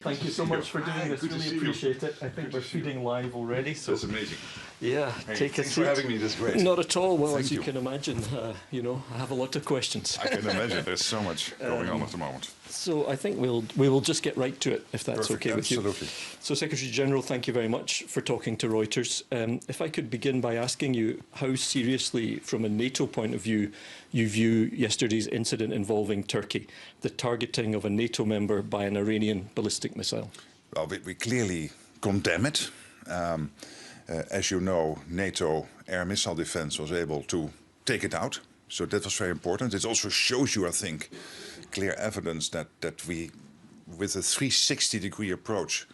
Thank you so much for doing this. Really appreciate it. I think we're feeding live already. So that's amazing. Yeah, hey, take a seat. Thanks for having me. That's great. Not at all. Well, as you can imagine, I have a lot of questions. I can imagine. There's so much going on at the moment. So I think we will just get right to it, if that's Perfect. okay with you. Absolutely. So Secretary General, thank you very much for talking to Reuters. If I could begin by asking you how seriously, from a NATO point of view, you view yesterday's incident involving Turkey, the targeting of a NATO member by an Iranian ballistic missile. Well, we clearly condemn it. As you know, NATO air missile defense was able to take it out. So that was very important. It also shows you, I think, clear evidence that we, with a 360-degree approach,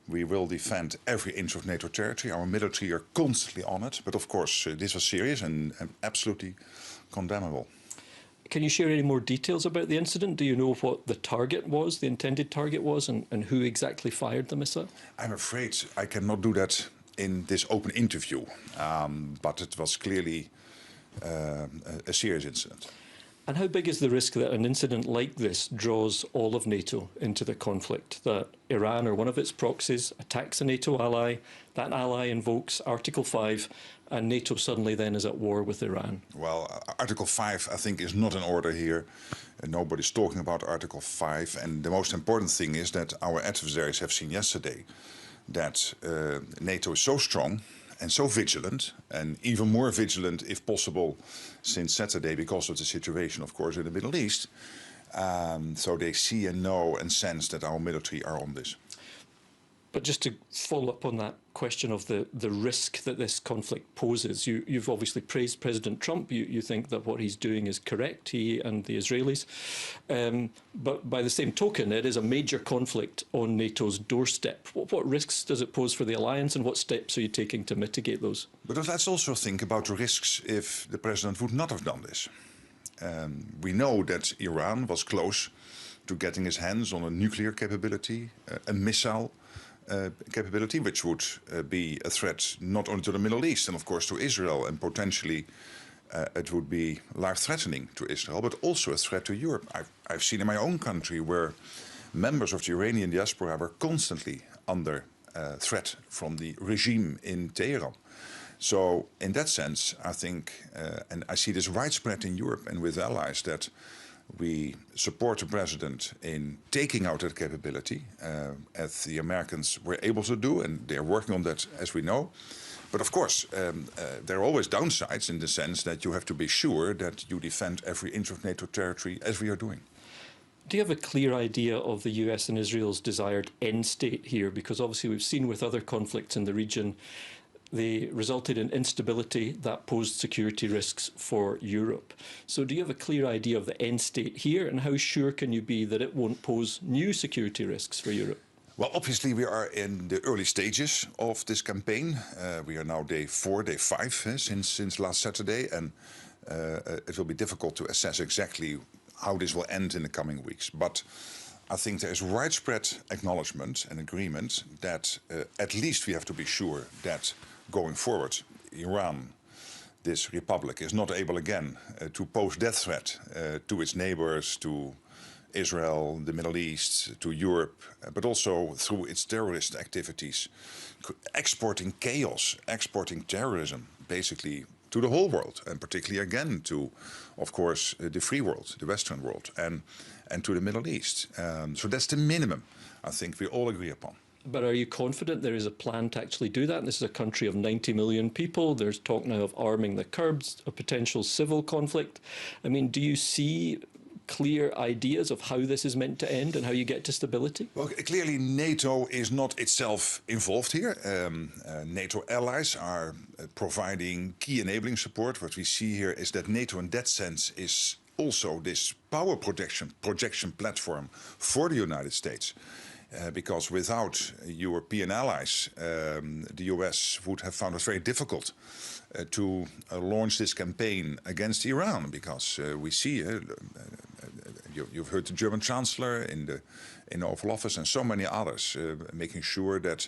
we will defend every inch of NATO territory. Our military are constantly on it. But of course, this was serious and absolutely condemnable. Can you share any more details about the incident? Do you know what the target was, the intended target was, and who exactly fired the missile? I'm afraid I cannot do that in this open interview, but it was clearly a serious incident. And how big is the risk that an incident like this draws all of NATO into the conflict, that Iran or one of its proxies attacks a NATO ally, that ally invokes Article 5, and NATO suddenly then is at war with Iran? Well, Article 5, I think, is not in order here. Nobody's talking about Article 5. And the most important thing is that our adversaries have seen yesterday that NATO is so strong and so vigilant, and even more vigilant, if possible, since Saturday, because of the situation, of course, in the Middle East. So they see and know and sense that our military are on this. But just to follow up on that question of the risk that this conflict poses, you've obviously praised President Trump. You think that what he's doing is correct, he and the Israelis. But by the same token, it is a major conflict on NATO's doorstep. What risks does it pose for the alliance, and what steps are you taking to mitigate those? But let's also think about the risks if the president would not have done this. We know that Iran was close to getting his hands on a nuclear capability, a missile capability, which would be a threat not only to the Middle East and of course to Israel, and potentially it would be life-threatening to Israel, but also a threat to Europe. I've seen in my own country where members of the Iranian diaspora were constantly under threat from the regime in Tehran. So in that sense, I think, and I see this widespread in Europe and with allies, that we support the president in taking out that capability, as the Americans were able to do, and they're working on that, as we know. But of course, there are always downsides in the sense that you have to be sure that you defend every inch of NATO territory, as we are doing. Do you have a clear idea of the US and Israel's desired end state here? Because obviously we've seen with other conflicts in the region, they resulted in instability that posed security risks for Europe. So do you have a clear idea of the end state here, and how sure can you be that it won't pose new security risks for Europe? Well, obviously we are in the early stages of this campaign. We are now day 4, day 5 since last Saturday, and it will be difficult to assess exactly how this will end in the coming weeks. But I think there is widespread acknowledgement and agreement that at least we have to be sure that going forward, Iran, this republic, is not able again to pose death threat to its neighbors, to Israel, the Middle East, to Europe, but also through its terrorist activities, exporting chaos, exporting terrorism, basically to the whole world, and particularly again to, of course, the free world, the Western world, and to the Middle East. So that's the minimum I think we all agree upon. But are you confident there is a plan to actually do that? And this is a country of 90 million people. There's talk now of arming the Kurds, a potential civil conflict. I mean, do you see clear ideas of how this is meant to end and how you get to stability? Well, clearly NATO is not itself involved here. NATO allies are providing key enabling support. What we see here is that NATO in that sense is also this power projection platform for the United States. Because without European allies, the US would have found it very difficult to launch this campaign against Iran, because we see, you've heard the German Chancellor in the Oval Office and so many others making sure that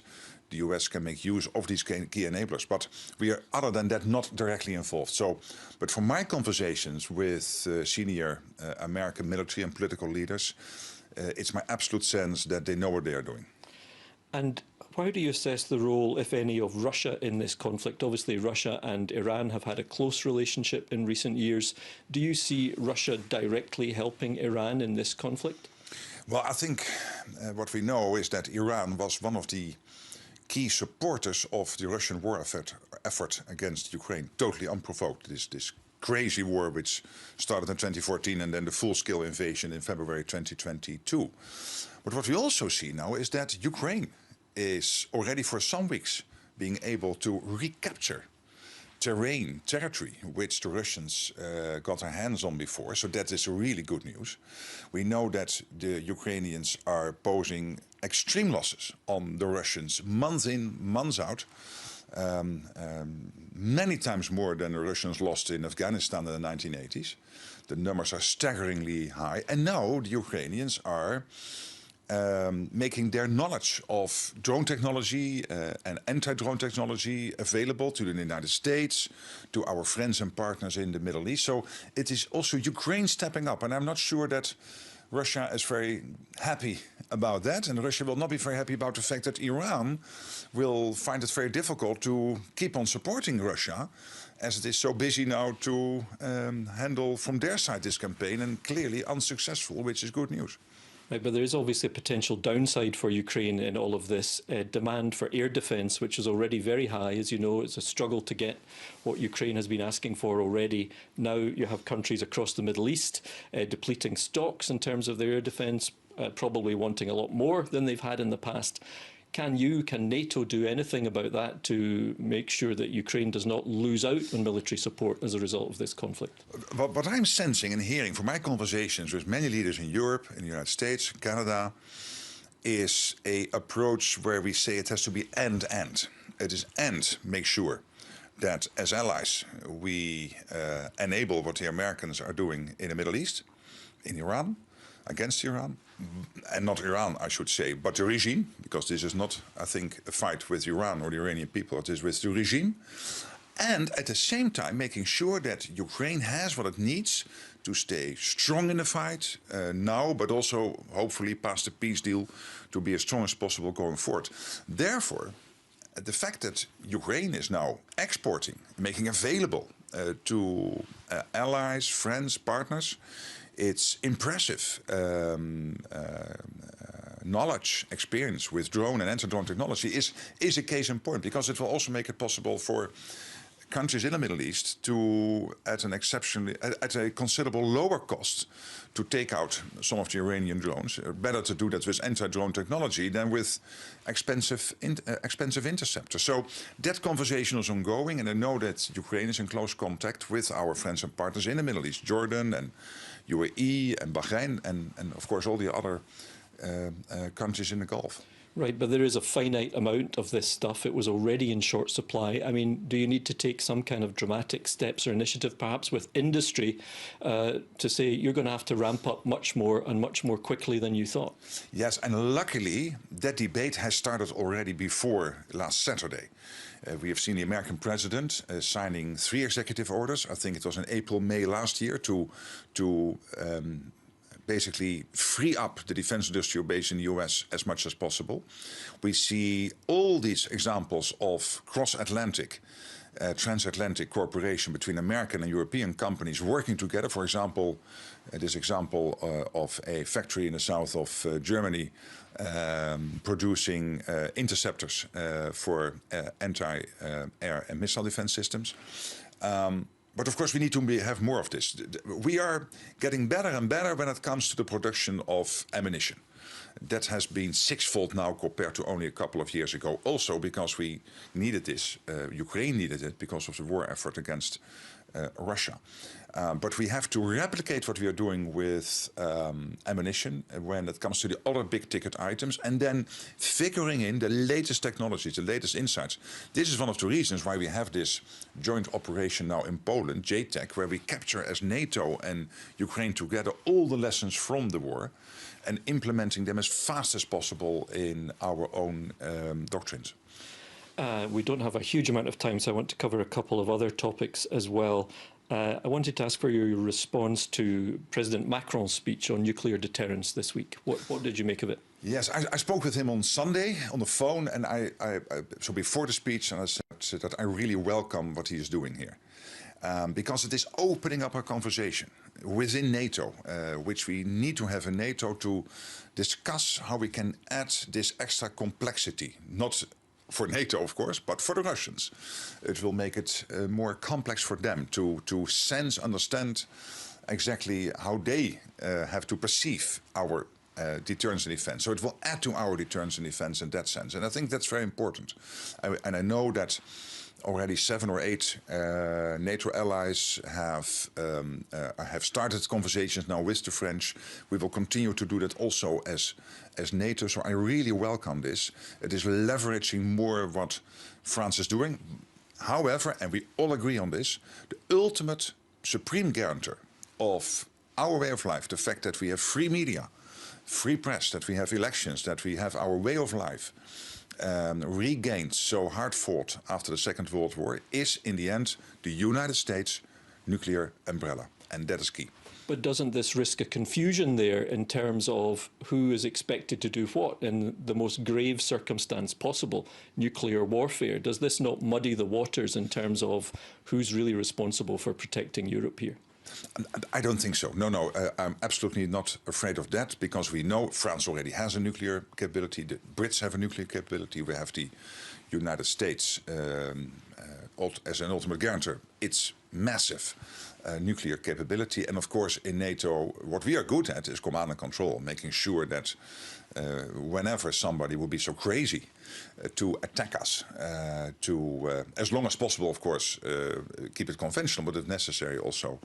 the US can make use of these key enablers. But we are, other than that, not directly involved. So, but from my conversations with senior American military and political leaders, it's my absolute sense that they know what they are doing. And how do you assess the role, if any, of Russia in this conflict? Obviously, Russia and Iran have had a close relationship in recent years. Do you see Russia directly helping Iran in this conflict? Well, I think what we know is that Iran was one of the key supporters of the Russian war effort against Ukraine, totally unprovoked. This crazy war which started in 2014 and then the full-scale invasion in February 2022. But what we also see now is that Ukraine is already for some weeks being able to recapture territory which the Russians got their hands on before. So that is really good news. We know that the Ukrainians are posing extreme losses on the Russians month in, month out. Many times more than the Russians lost in Afghanistan in the 1980s. The numbers are staggeringly high. And now the Ukrainians are making their knowledge of drone technology and anti-drone technology available to the United States, to our friends and partners in the Middle East. So it is also Ukraine stepping up. And I'm not sure that Russia is very happy about that. And Russia will not be very happy about the fact that Iran will find it very difficult to keep on supporting Russia, as it is so busy now to handle from their side this campaign, and clearly unsuccessful, which is good news. Right, but there is obviously a potential downside for Ukraine in all of this. Demand for air defence, which is already very high. As you know, it's a struggle to get what Ukraine has been asking for already. Now you have countries across the Middle East depleting stocks in terms of their air defence, probably wanting a lot more than they've had in the past. Can NATO do anything about that to make sure that Ukraine does not lose out on military support as a result of this conflict? What I'm sensing and hearing from my conversations with many leaders in Europe, in the United States, Canada, is an approach where we say it has to be end-end. It is end, make sure that as allies we enable what the Americans are doing in the Middle East, in Iran, against Iran, and not Iran, I should say, but the regime, because this is not, I think, a fight with Iran or the Iranian people, it is with the regime. And at the same time, making sure that Ukraine has what it needs to stay strong in the fight now, but also hopefully past the peace deal to be as strong as possible going forward. Therefore, the fact that Ukraine is now exporting, making available to allies, friends, partners, its impressive knowledge, experience with drone and anti-drone technology is a case in point, because it will also make it possible for countries in the Middle East to, at a considerable lower cost, to take out some of the Iranian drones. Better to do that with anti-drone technology than with expensive interceptors. So that conversation is ongoing, and I know that Ukraine is in close contact with our friends and partners in the Middle East, Jordan and UAE and Bahrain, and of course all the other countries in the Gulf. Right, but there is a finite amount of this stuff. It was already in short supply. I mean, do you need to take some kind of dramatic steps or initiative, perhaps with industry, to say you're going to have to ramp up much more and much more quickly than you thought? Yes, and luckily that debate has started already before last Saturday. We have seen the American president signing 3 executive orders. I think it was in April, May last year to basically free up the defense industrial base in the US as much as possible. We see all these examples of cross-Atlantic, transatlantic cooperation between American and European companies working together. For example, this example of a factory in the south of Germany producing interceptors for anti-air and missile defense systems. But of course we need to have more of this. We are getting better and better when it comes to the production of ammunition. That has been 6-fold now compared to only a couple of years ago. Also because we needed this, Ukraine needed it because of the war effort against Russia. But we have to replicate what we are doing with ammunition when it comes to the other big ticket items, and then figuring in the latest technologies, the latest insights. This is one of the reasons why we have this joint operation now in Poland, JTEC, where we capture as NATO and Ukraine together all the lessons from the war and implementing them as fast as possible in our own doctrines. We don't have a huge amount of time, so I want to cover a couple of other topics as well. I wanted to ask for your response to President Macron's speech on nuclear deterrence this week. What did you make of it? Yes, I spoke with him on Sunday on the phone, and so before the speech, and I said that I really welcome what he is doing here, because it is opening up a conversation within NATO, which we need to have in NATO to discuss how we can add this extra complexity, not for NATO, of course, but for the Russians. It will make it more complex for them to sense, understand exactly how they have to perceive our deterrence and defense. So it will add to our deterrence and defense in that sense. And I think that's very important. And I know that already 7 or 8 NATO allies have started conversations now with the French. We will continue to do that also as NATO. So I really welcome this. It is leveraging more what France is doing. However, and we all agree on this, the ultimate supreme guarantor of our way of life, the fact that we have free media, free press, that we have elections, that we have our way of life regained, so hard fought after the Second World War, is in the end the United States nuclear umbrella, and that is key. But doesn't this risk a confusion there in terms of who is expected to do what in the most grave circumstance possible, nuclear warfare? Does this not muddy the waters in terms of who's really responsible for protecting Europe here? I don't think so. No, I'm absolutely not afraid of that, because we know France already has a nuclear capability. The Brits have a nuclear capability. We have the United States as an ultimate guarantor. It's massive nuclear capability. And of course, in NATO, what we are good at is command and control, making sure that whenever somebody will be so crazy to attack us, as long as possible, of course, keep it conventional, but if necessary, also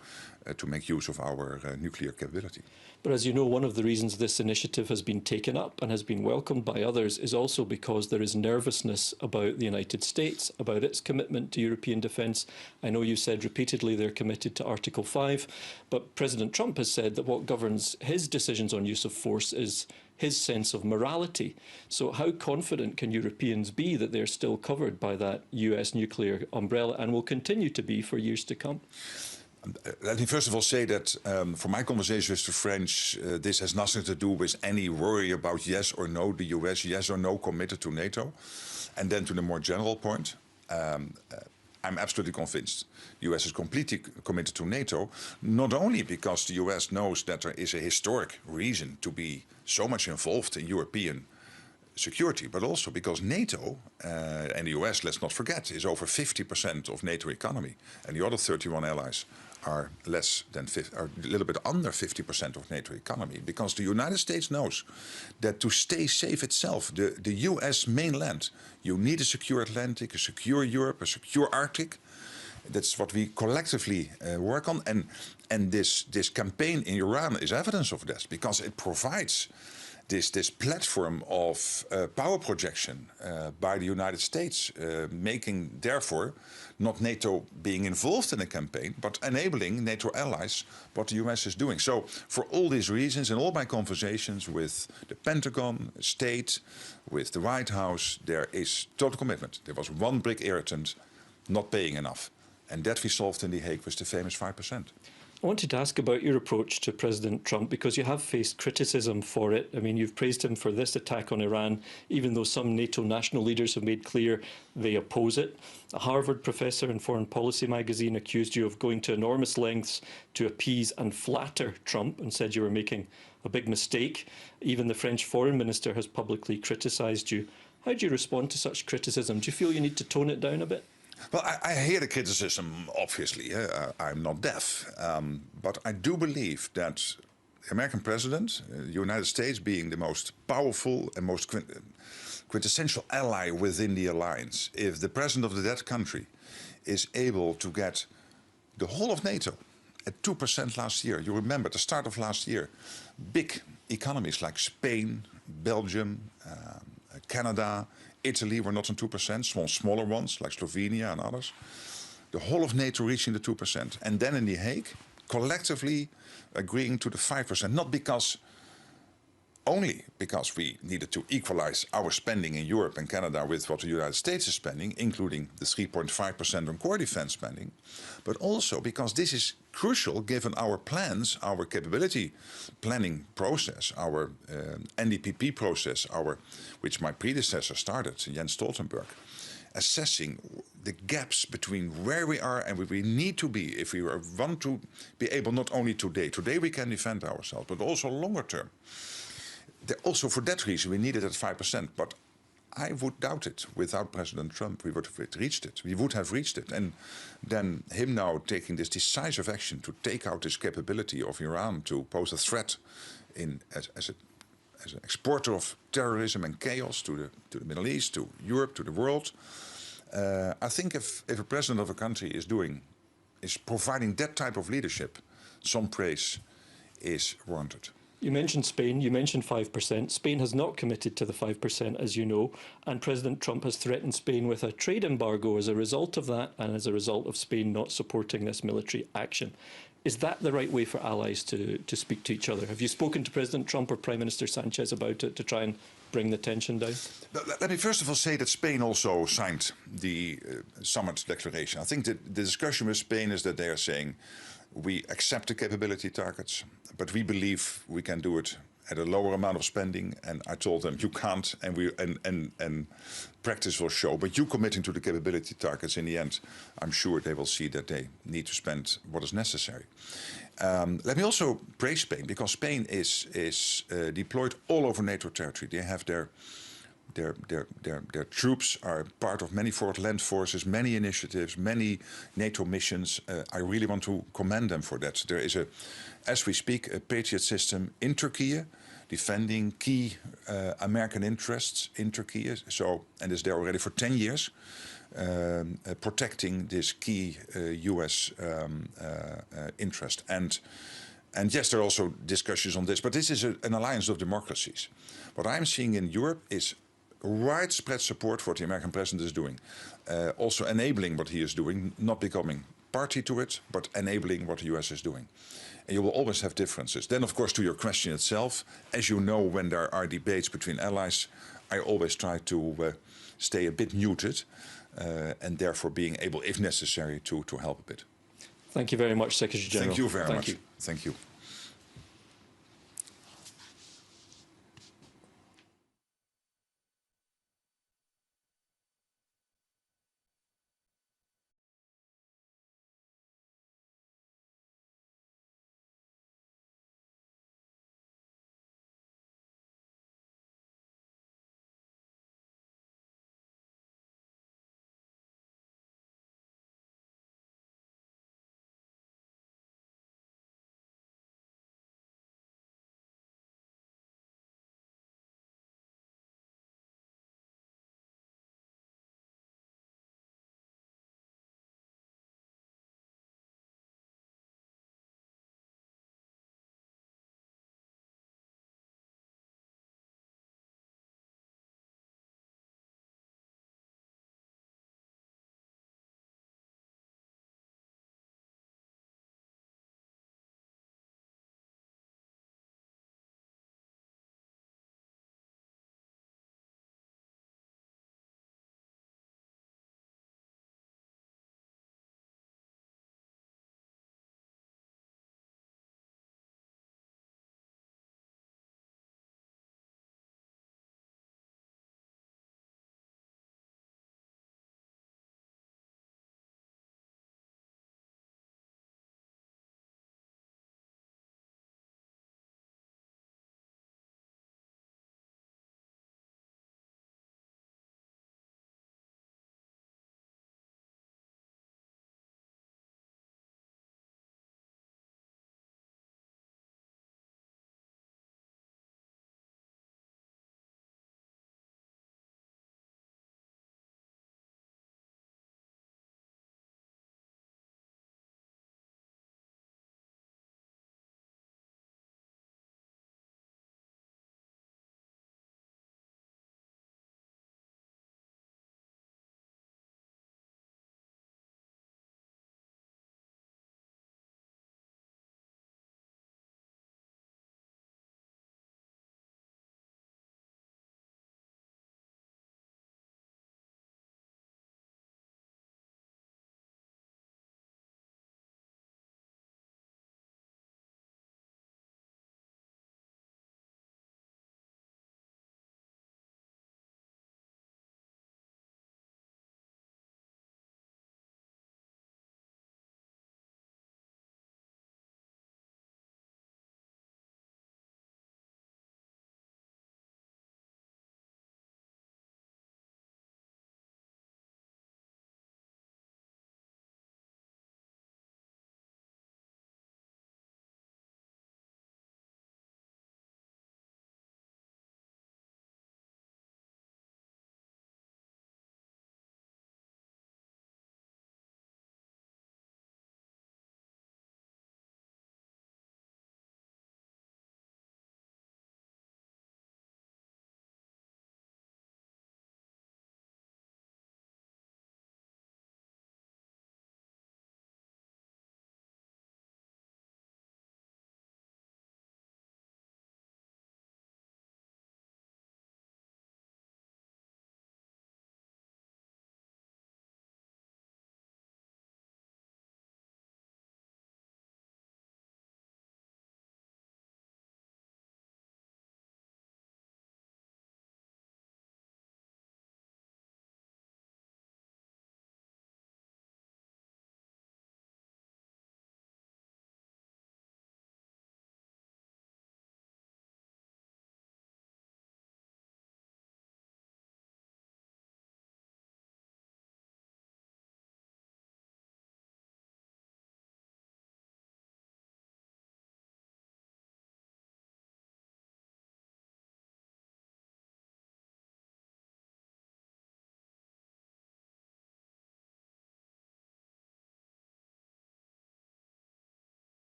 to make use of our nuclear capability. But as you know, one of the reasons this initiative has been taken up and has been welcomed by others is also because there is nervousness about the United States, about its commitment to European defence. I know you said repeatedly they're committed to Article 5, but President Trump has said that what governs his decisions on use of force is his sense of morality. So how confident can Europeans be that they're still covered by that US nuclear umbrella and will continue to be for years to come? Let me first of all say that for my conversation with the French, this has nothing to do with any worry about yes or no, the US, yes or no committed to NATO. And then to the more general point, I'm absolutely convinced the US is completely committed to NATO, not only because the US knows that there is a historic reason to be so much involved in European security, but also because NATO and the US, let's not forget, is over 50% of NATO economy, and the other 31 allies are less than are a little bit under 50% of NATO economy, because the United States knows that to stay safe itself, the US mainland, you need a secure Atlantic, a secure Europe, a secure Arctic. That's what we collectively work on, and this campaign in Iran is evidence of this, because it provides this platform of power projection by the United States, making therefore not NATO being involved in the campaign, but enabling NATO allies what the US is doing. So for all these reasons, in all my conversations with the Pentagon, State, with the White House, there is total commitment. There was one big irritant, not paying enough. And that we solved in The Hague with the famous 5%. I wanted to ask about your approach to President Trump, because you have faced criticism for it. I mean, you've praised him for this attack on Iran, even though some NATO national leaders have made clear they oppose it. A Harvard professor in Foreign Policy magazine accused you of going to enormous lengths to appease and flatter Trump and said you were making a big mistake. Even the French foreign minister has publicly criticised you. How do you respond to such criticism? Do you feel you need to tone it down a bit? Well, I hear the criticism, obviously. I'm not deaf. But I do believe that the American president, the United States being the most powerful and most quintessential ally within the alliance, if the president of that country is able to get the whole of NATO at 2% last year, you remember at the start of last year, big economies like Spain, Belgium, Canada, Italy were not on 2%, smaller ones like Slovenia and others. The whole of NATO reaching the 2%. And then in The Hague, collectively agreeing to the 5%. Not because only because we needed to equalize our spending in Europe and Canada with what the United States is spending, including the 3.5% on core defense spending, but also because this is crucial given our plans, our capability planning process, our NDPP process, which my predecessor started, Jens Stoltenberg, assessing the gaps between where we are and where we need to be if we want to be able not only today we can defend ourselves, but also longer term. Also for that reason we needed at 5%, but I would doubt it. Without President Trump we would have reached it. We would have reached it. And then him now taking this decisive action to take out this capability of Iran to pose a threat as an exporter of terrorism and chaos to the Middle East, to Europe, to the world. I think if a president of a country is providing that type of leadership, some praise is warranted. You mentioned Spain, you mentioned 5%. Spain has not committed to the 5%, as you know, and President Trump has threatened Spain with a trade embargo as a result of that and as a result of Spain not supporting this military action. Is that the right way for allies to speak to each other? Have you spoken to President Trump or Prime Minister Sanchez about it to try and bring the tension down? Let me first of all say that Spain also signed the summit declaration. I think that the discussion with Spain is that they are saying we accept the capability targets, but we believe we can do it at a lower amount of spending. And I told them you can't, and practice will show. But you committing to the capability targets, in the end, I'm sure they will see that they need to spend what is necessary. Let me also praise Spain, because Spain is deployed all over NATO territory. They have their troops are part of many forward land forces, many initiatives, many NATO missions. I really want to commend them for that. There is as we speak, a Patriot system in Turkey, defending key American interests in Turkey. And is there already for 10 years, protecting this key US interest. And yes, there are also discussions on this, but this is an alliance of democracies. What I'm seeing in Europe is widespread support for what the American president is doing. Also enabling what he is doing, not becoming party to it, but enabling what the US is doing. And you will always have differences. Then, of course, to your question itself, as you know, when there are debates between allies, I always try to stay a bit muted and therefore being able, if necessary, to help a bit. Thank you very much, Secretary General. Thank you very much. Thank you.